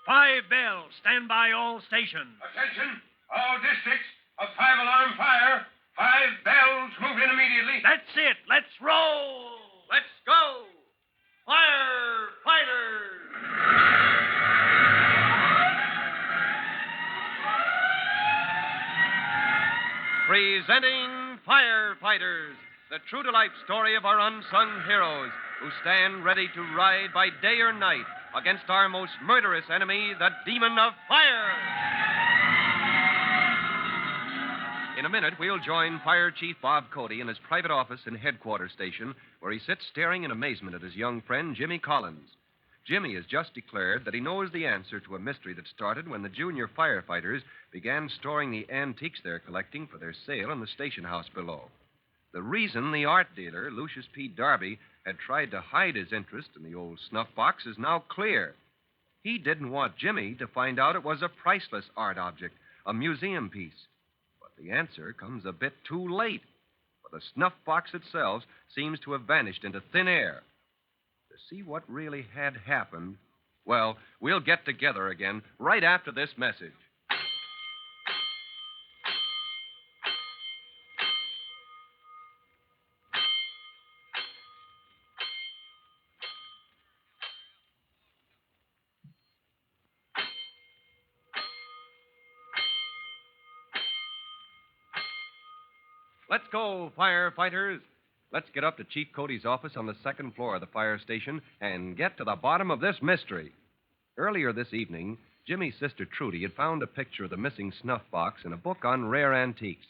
5 bells. Stand by all stations. Attention, all districts. A 5-alarm fire. 5 bells. Move in immediately. That's it. Let's roll. Let's go. Firefighters! Presenting Firefighters, the true-to-life story of our unsung heroes who stand ready to ride by day or night against our most murderous enemy, the demon of fire. In a minute, we'll join Fire Chief Bob Cody in his private office in Headquarters Station, where he sits staring in amazement at his young friend, Jimmy Collins. Jimmy has just declared that he knows the answer to a mystery that started when the junior firefighters began storing the antiques they're collecting for their sale in the station house below. The reason the art dealer, Lucius P. Darby, had tried to hide his interest in the old snuff box is now clear. He didn't want Jimmy to find out it was a priceless art object, a museum piece. But the answer comes a bit too late, for the snuff box itself seems to have vanished into thin air. To see what really had happened, well, we'll get together again right after this message. Let's go, firefighters. Let's get up to Chief Cody's office on the second floor of the fire station and get to the bottom of this mystery. Earlier this evening, Jimmy's sister Trudy had found a picture of the missing snuff box in a book on rare antiques.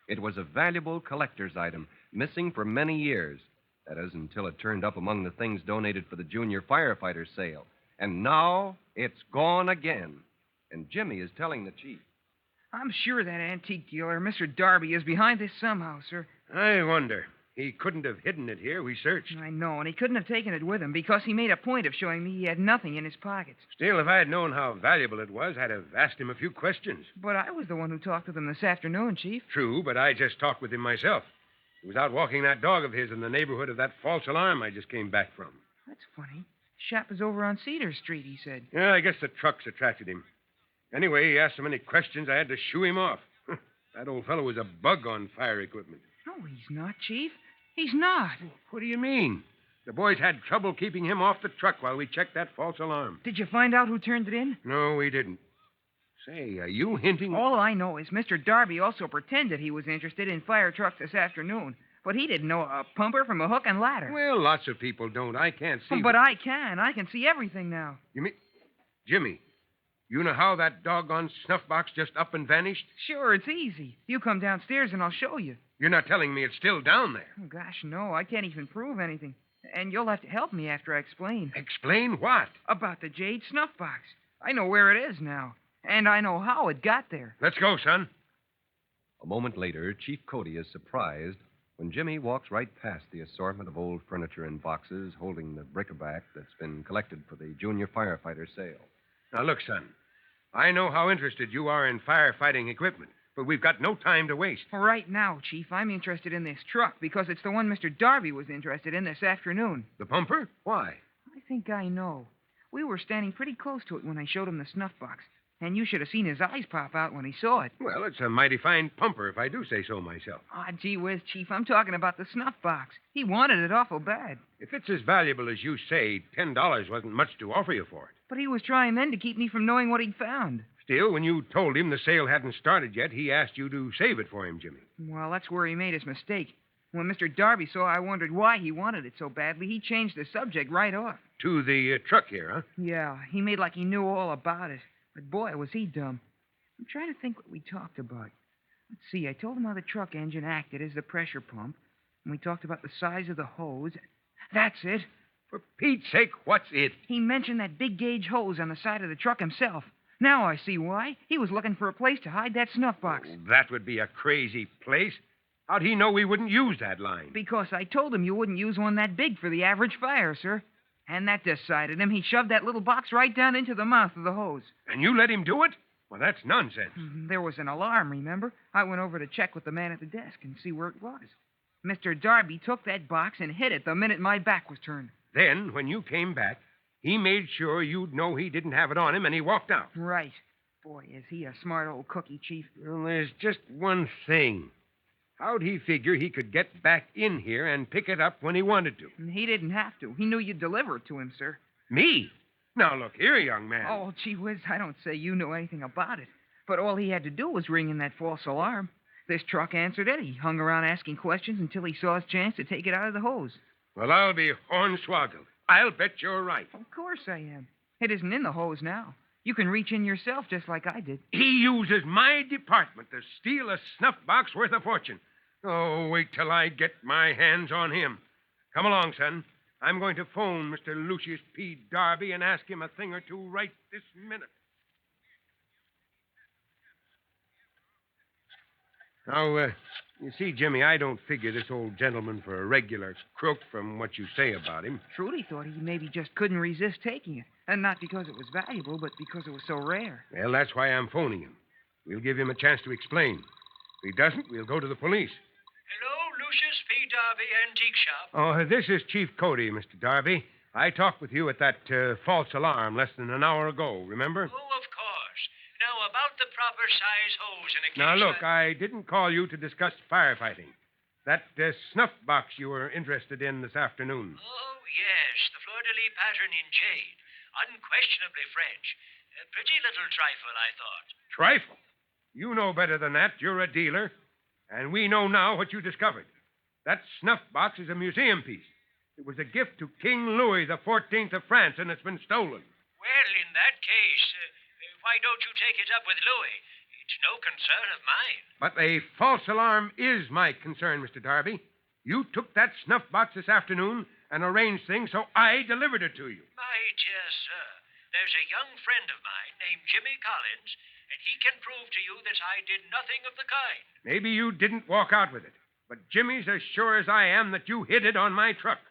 It was a valuable collector's item, missing for many years. That is, until it turned up among the things donated for the junior firefighters sale. And now it's gone again. And Jimmy is telling the chief. I'm sure that antique dealer, Mr. Darby, is behind this somehow, sir. I wonder. He couldn't have hidden it here. We searched. I know, and he couldn't have taken it with him because he made a point of showing me he had nothing in his pockets. Still, if I had known how valuable it was, I'd have asked him a few questions. But I was the one who talked with him this afternoon, Chief. True, but I just talked with him myself. He was out walking that dog of his in the neighborhood of that false alarm I just came back from. That's funny. Shop is over on Cedar Street, he said. Yeah, I guess the trucks attracted him. Anyway, he asked so many questions I had to shoo him off. That old fellow was a bug on fire equipment. No, he's not, Chief. He's not. What do you mean? The boys had trouble keeping him off the truck while we checked that false alarm. Did you find out who turned it in? No, we didn't. Say, are you hinting... All I know is Mr. Darby also pretended he was interested in fire trucks this afternoon. But he didn't know a pumper from a hook and ladder. Well, lots of people don't. I can't see... But I can. I can see everything now. You mean... Jimmy, you know how that doggone snuff box just up and vanished? Sure, it's easy. You come downstairs and I'll show you. You're not telling me it's still down there. Oh, gosh, no. I can't even prove anything. And you'll have to help me after I explain. Explain what? About the jade snuff box. I know where it is now. And I know how it got there. Let's go, son. A moment later, Chief Cody is surprised when Jimmy walks right past the assortment of old furniture in boxes holding the bric-a-brac that's been collected for the junior firefighter sale. Now, look, son. I know how interested you are in firefighting equipment, but we've got no time to waste. Right now, Chief, I'm interested in this truck because it's the one Mr. Darby was interested in this afternoon. The pumper? Why? I think I know. We were standing pretty close to it when I showed him the snuff box. And you should have seen his eyes pop out when he saw it. Well, it's a mighty fine pumper, if I do say so myself. Ah, gee whiz, Chief, I'm talking about the snuff box. He wanted it awful bad. If it's as valuable as you say, $10 wasn't much to offer you for it. But he was trying then to keep me from knowing what he'd found. Still, when you told him the sale hadn't started yet, he asked you to save it for him, Jimmy. Well, that's where he made his mistake. When Mr. Darby saw I wondered why he wanted it so badly, he changed the subject right off. To the truck here, huh? Yeah, he made like he knew all about it. But boy, was he dumb. I'm trying to think what we talked about. Let's see, I told him how the truck engine acted as the pressure pump, and we talked about the size of the hose. That's it. For Pete's sake, what's it? He mentioned that big gauge hose on the side of the truck himself. Now I see why. He was looking for a place to hide that snuff box. Oh, that would be a crazy place. How'd he know we wouldn't use that line? Because I told him you wouldn't use one that big for the average fire, sir. And that decided him. He shoved that little box right down into the mouth of the hose. And you let him do it? Well, that's nonsense. There was an alarm, remember? I went over to check with the man at the desk and see where it was. Mr. Darby took that box and hid it the minute my back was turned. Then, when you came back, He made sure you'd know he didn't have it on him, and he walked out. Right. Boy, is he a smart old cookie, Chief. Well, there's just one thing. How'd he figure he could get back in here and pick it up when he wanted to? He didn't have to. He knew you'd deliver it to him, sir. Me? Now, look here, young man. Oh, gee whiz, I don't say you know anything about it. But all he had to do was ring in that false alarm. This truck answered it. He hung around asking questions until he saw his chance to take it out of the hose. Well, I'll be hornswoggled. I'll bet you're right. Of course I am. It isn't in the hose now. You can reach in yourself just like I did. He uses my department to steal a snuff box worth a fortune. Oh, wait till I get my hands on him. Come along, son. I'm going to phone Mr. Lucius P. Darby and ask him a thing or two right this minute. Now, you see, Jimmy, I don't figure this old gentleman for a regular crook from what you say about him. Trudy thought he maybe just couldn't resist taking it. And not because it was valuable, but because it was so rare. Well, that's why I'm phoning him. We'll give him a chance to explain. If he doesn't, we'll go to the police. Hello, Lucius P. Darby, Antique Shop. Oh, this is Chief Cody, Mr. Darby. I talked with you at that false alarm less than an hour ago, remember? Oh, of course. Now, about the proper size hose in a case Now, look, I didn't call you to discuss firefighting. That snuff box you were interested in this afternoon. Oh, yes, the fleur-de-lis pattern in jade. Unquestionably French. A pretty little trifle, I thought. Trifle? You know better than that. You're a dealer. And we know now what you discovered. That snuff box is a museum piece. It was a gift to King Louis XIV of France, and it's been stolen. Well, in that case, why don't you take it up with Louis? It's no concern of mine. But a false alarm is my concern, Mr. Darby. You took that snuff box this afternoon and arranged things so I delivered it to you. My dear sir, there's a young friend of mine named Jimmy Collins, and he can prove to you that I did nothing of the kind. Maybe you didn't walk out with it, but Jimmy's as sure as I am that you hid it on my truck.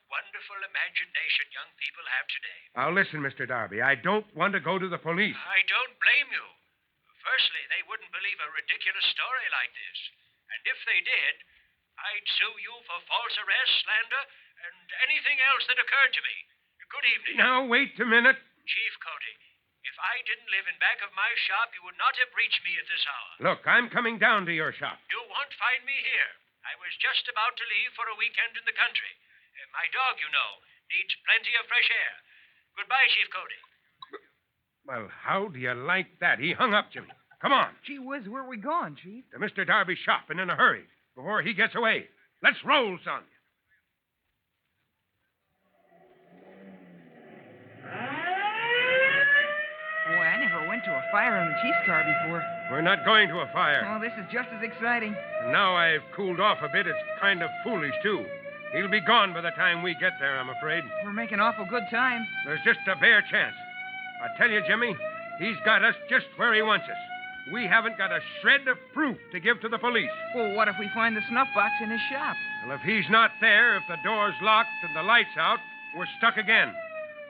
Wonderful imagination young people have today. Now, listen, Mr. Darby, I don't want to go to the police. I don't blame you. Firstly, they wouldn't believe a ridiculous story like this. And if they did, I'd sue you for false arrest, slander, and anything else that occurred to me. Good evening. Now, wait a minute. Chief Cody, if I didn't live in back of my shop, you would not have reached me at this hour. Look, I'm coming down to your shop. You won't find me here. I was just about to leave for a weekend in the country. My dog, you know, needs plenty of fresh air. Goodbye, Chief Cody. Well, how do you like that? He hung up, Jimmy. Come on. Gee whiz, where are we going, Chief? To Mr. Darby's shop and in a hurry before he gets away. Let's roll, son. Boy, I never went to a fire in the Chief's car before. We're not going to a fire. Oh, this is just as exciting. And now I've cooled off a bit. It's kind of foolish, too. He'll be gone by the time we get there, I'm afraid. We're making awful good time. There's just a bare chance. I tell you, Jimmy, he's got us just where he wants us. We haven't got a shred of proof to give to the police. Well, what if we find the snuff box in his shop? Well, if he's not there, if the door's locked and the light's out, we're stuck again.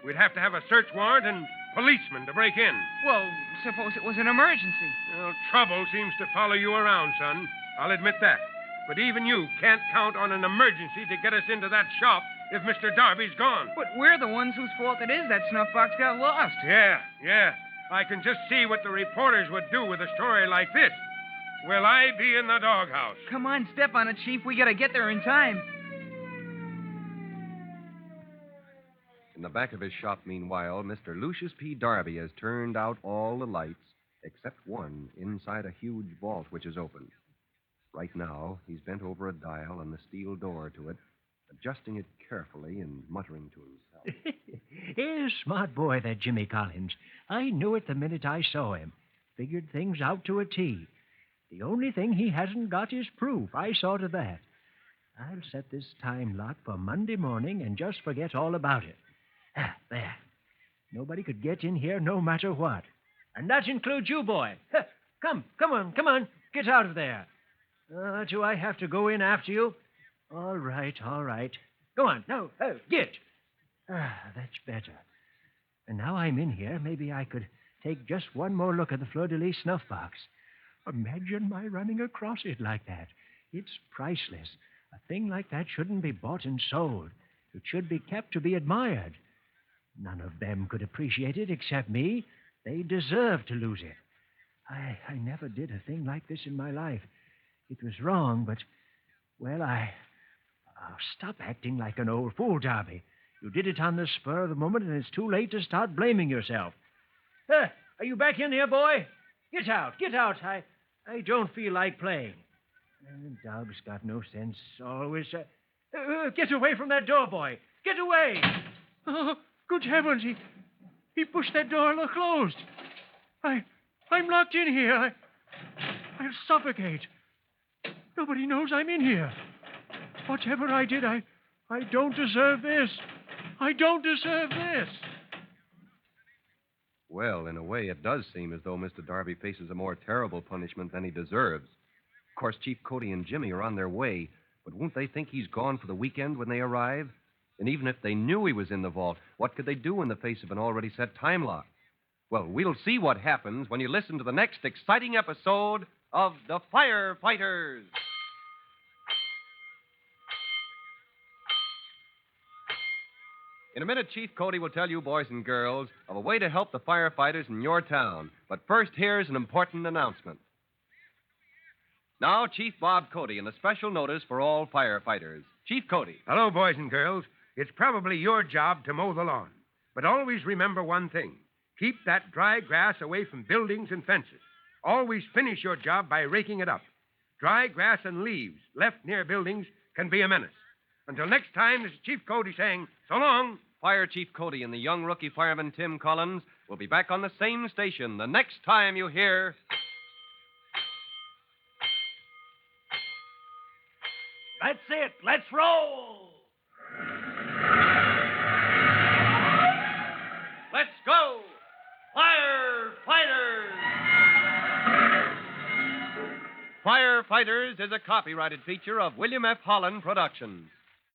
We'd have to have a search warrant and policemen to break in. Well, suppose it was an emergency. Well, trouble seems to follow you around, son. I'll admit that. But even you can't count on an emergency to get us into that shop if Mr. Darby's gone. But we're the ones whose fault it is that snuff box got lost. Yeah. I can just see what the reporters would do with a story like this. Will I be in the doghouse? Come on, step on it, Chief. We gotta get there in time. In the back of his shop, meanwhile, Mr. Lucius P. Darby has turned out all the lights except one inside a huge vault which is open. Right now, he's bent over a dial on the steel door to it, adjusting it carefully and muttering to himself. Smart boy, that Jimmy Collins. I knew it the minute I saw him. Figured things out to a T. The only thing he hasn't got is proof. I saw to that. I'll set this time lock for Monday morning and just forget all about it. There. Nobody could get in here no matter what. And that includes you, boy. Come on. Get out of there. Do I have to go in after you? All right. Go on. No, get. That's better. And now I'm in here, maybe I could take just one more look at the fleur-de-lis snuff box. Imagine my running across it like that. It's priceless. A thing like that shouldn't be bought and sold. It should be kept to be admired. None of them could appreciate it except me. They deserve to lose it. I never did a thing like this in my life. It was wrong, but, well, stop acting like an old fool, Darby. You did it on the spur of the moment, and it's too late to start blaming yourself. Are you back in here, boy? Get out, get out. I don't feel like playing. Dog's got no sense. Always. Get away from that door, boy. Get away. Oh, good heavens. He pushed that door closed. I'm locked in here. I'll suffocate. Nobody knows I'm in here. Whatever I did, I don't deserve this. I don't deserve this. Well, in a way, it does seem as though Mr. Darby faces a more terrible punishment than he deserves. Of course, Chief Cody and Jimmy are on their way, but won't they think he's gone for the weekend when they arrive? And even if they knew he was in the vault, what could they do in the face of an already set time lock? Well, we'll see what happens when you listen to the next exciting episode of The Firefighters. In a minute, Chief Cody will tell you, boys and girls, of a way to help the firefighters in your town. But first, here's an important announcement. Now, Chief Bob Cody, and a special notice for all firefighters. Chief Cody. Hello, boys and girls. It's probably your job to mow the lawn. But always remember one thing. Keep that dry grass away from buildings and fences. Always finish your job by raking it up. Dry grass and leaves left near buildings can be a menace. Until next time, this is Chief Cody saying, so long. Fire Chief Cody and the young rookie fireman Tim Collins will be back on the same station the next time you hear... That's it. Let's roll. Let's go. Firefighters. Firefighters is a copyrighted feature of William F. Holland Productions.